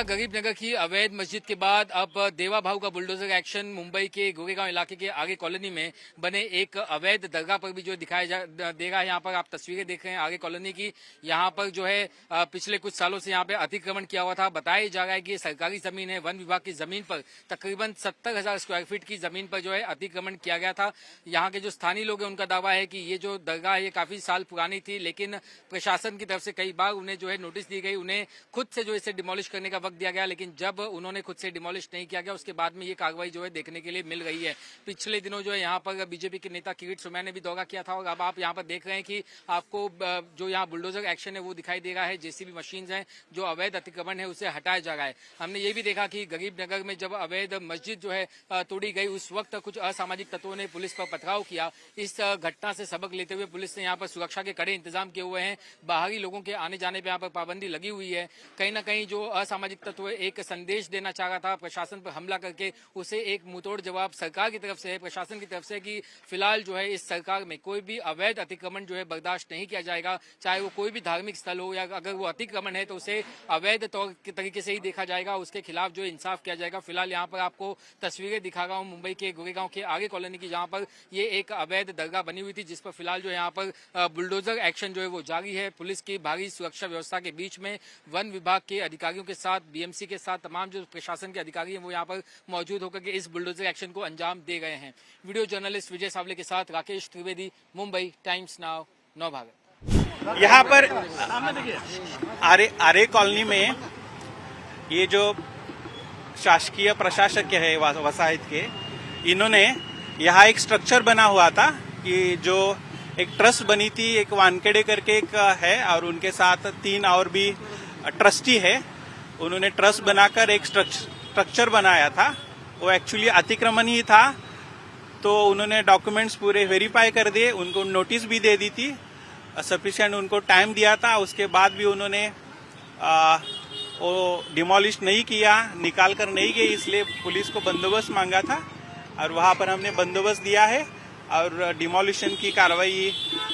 गरीब नगर की अवैध मस्जिद के बाद अब देवा भाऊ का बुलडोजर एक्शन मुंबई के गोरेगांव इलाके के आगे कॉलोनी में बने एक अवैध दरगाह पर भी जो दिखाया दे रहा है। यहाँ पर आप तस्वीरें देख रहे हैं आगे कॉलोनी की। यहाँ पर जो है पिछले कुछ सालों से यहाँ पे अतिक्रमण किया हुआ था। बताया जा रहा है कि ये सरकारी जमीन है। वन विभाग की जमीन पर तकरीबन 70,000 स्क्वायर फीट की जमीन पर जो है अतिक्रमण किया गया था। यहाँ के जो स्थानीय लोग हैं उनका दावा है कि ये जो दरगाह है ये काफी साल पुरानी थी, लेकिन प्रशासन की तरफ से कई बार उन्हें जो है नोटिस दी गई, उन्हें खुद से जो इसे डिमोलिश करने का वक्त दिया गया, लेकिन जब उन्होंने खुद से डिमोलिश नहीं किया गया उसके बाद में ये कार्रवाई जो है देखने के लिए मिल रही है। पिछले दिनों जो है यहाँ पर बीजेपी के नेता किरीट सोमैया ने भी दौरा किया था और अब आप यहाँ पर देख रहे हैं कि आपको जो यहाँ बुलडोजर एक्शन है वो दिखाई दे रहा है। जेसीबी मशीन है, जो अवैध अतिक्रमण है उसे हटाया जा रहा है। हमने ये भी देखा कि गरीब नगर में जब अवैध मस्जिद जो है तोड़ी गई उस वक्त कुछ असामाजिक तत्वों ने पुलिस पर पथराव किया। इस घटना से सबक लेते हुए पुलिस ने यहाँ पर सुरक्षा के कड़े इंतजाम किए हुए हैं। बाहरी लोगों के आने जाने पर यहाँ पर पाबंदी लगी हुई है। कहीं ना कहीं जो असामाजिक तत्व एक संदेश देना चाह रहा था प्रशासन पर हमला करके, उसे एक मुंहतोड़ जवाब सरकार की तरफ से है, प्रशासन की तरफ से कि फिलहाल जो है इस सरकार में कोई भी अवैध अतिक्रमण जो है बर्दाश्त नहीं किया जाएगा। चाहे वो कोई भी धार्मिक स्थल हो या अगर वो अतिक्रमण है तो उसे अवैध तौर के तरीके से ही देखा जाएगा, उसके खिलाफ जो इंसाफ किया जाएगा। फिलहाल यहाँ पर आपको तस्वीरें दिखा रहा हूँ मुंबई के गोरेगांव के आगे कॉलोनी की, जहाँ पर ये एक अवैध दरगाह बनी हुई थी जिस पर फिलहाल जो यहाँ पर बुलडोजर एक्शन जो है वो जारी है। पुलिस की भारी सुरक्षा व्यवस्था के बीच में वन विभाग के अधिकारियों के साथ, बीएमसी के साथ तमाम जो प्रशासन के अधिकारी हैं वो यहाँ पर मौजूद होकर के इस बुलडोजर एक्शन को अंजाम दे गए हैं। वीडियो जर्नलिस्ट विजय सावले के साथ राकेश त्रिवेदी, मुंबई टाइम्स नाउ, नवभारत। यहाँ पर आरे कॉलोनी में ये जो शासकीय प्रशासक है वसाहत के, इन्होंने यहाँ एक स्ट्रक्चर बना हुआ था कि जो एक ट्रस्ट बनी थी, एक वानखेड़े करके एक है और उनके साथ 3 और भी ट्रस्टी है। उन्होंने ट्रस्ट बनाकर एक स्ट्रक्चर बनाया था। वो एक्चुअली अतिक्रमण ही था, तो उन्होंने डॉक्यूमेंट्स पूरे वेरीफाई कर दिए, उनको नोटिस भी दे दी थी, सफिशिएंट उनको टाइम दिया था। उसके बाद भी उन्होंने वो डिमोलिश नहीं किया, निकाल कर नहीं गए, इसलिए पुलिस को बंदोबस्त मांगा था और वहां पर हमने बंदोबस्त दिया है और डिमोलिशन की कार्रवाई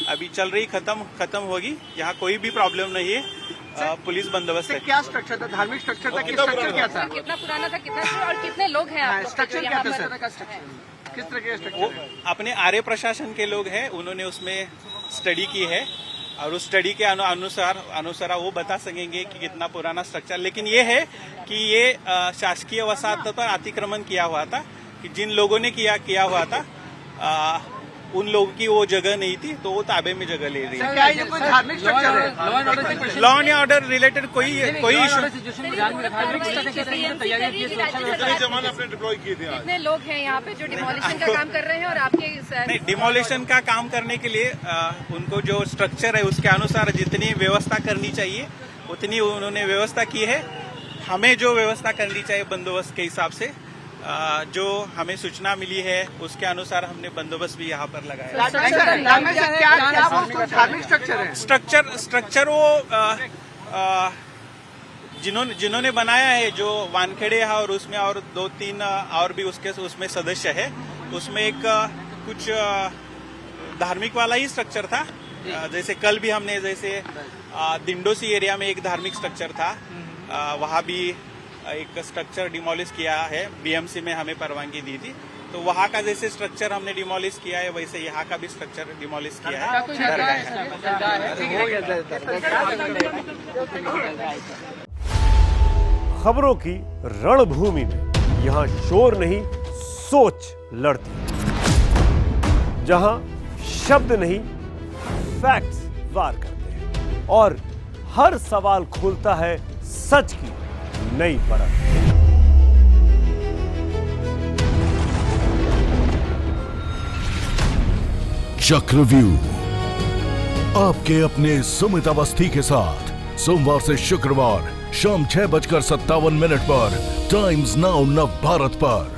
अभी चल रही, खत्म होगी। यहाँ कोई भी प्रॉब्लम नहीं है, पुलिस बंदोबस्त है। क्या स्ट्रक्चर था? धार्मिक स्ट्रक्चर था? स्ट्रक्चर क्या था? कितना पुराना था, कितना और कितने लोग हैं आप? स्ट्रक्चर क्या था? किस तरह के स्ट्रक्चर? अपने आर्य प्रशासन के लोग हैं, उन्होंने उसमें स्टडी की है और उस स्टडी के अनुसार वो बता सकेंगे कि कितना पुराना स्ट्रक्चर। लेकिन ये है कि ये शासकीय वसाहत पर अतिक्रमण किया हुआ था, कि जिन लोगों ने किया हुआ था उन लोगों की वो जगह नहीं थी, तो वो ताबे में जगह ले रही है। क्या ये कोई धार्मिक स्ट्रक्चर है? लॉ एंड ऑर्डर रिलेटेड कोई इशू। कितने लोग हैं यहाँ पे जो डिमोलिशन का काम कर रहे हैं और आपके नहीं, डिमोलिशन का काम करने के लिए उनको जो स्ट्रक्चर है उसके अनुसार जितनी व्यवस्था करनी चाहिए उतनी उन्होंने व्यवस्था की है। हमें जो व्यवस्था करनी चाहिए बंदोबस्त के हिसाब से, जो हमें सूचना मिली है उसके अनुसार हमने बंदोबस्त भी यहाँ पर लगाया। धार्मिक स्ट्रक्चर है? स्ट्रक्चर वो जिन्होंने बनाया है, जो वानखेड़े है और उसमें और 2-3 और भी उसमें सदस्य है, उसमें एक कुछ धार्मिक वाला ही स्ट्रक्चर था। जैसे कल भी हमने जैसे दिंडोसी एरिया में एक धार्मिक स्ट्रक्चर था, वहाँ भी एक स्ट्रक्चर डिमोलिश किया है। बीएमसी में हमें परवानगी दी थी, तो वहाँ का जैसे स्ट्रक्चर हमने डिमोलिश किया है वैसे यहाँ का भी स्ट्रक्चर डिमोलिश किया है। खबरों की रणभूमि में यहाँ शोर नहीं सोच लड़ती है, जहाँ शब्द नहीं फैक्ट्स वार करते हैं और हर सवाल खोलता है सच की नई परत। चक्रव्यूह आपके अपने सुमित अवस्थी के साथ सोमवार से शुक्रवार शाम 6:57 पर टाइम्स नाउ नव भारत पर।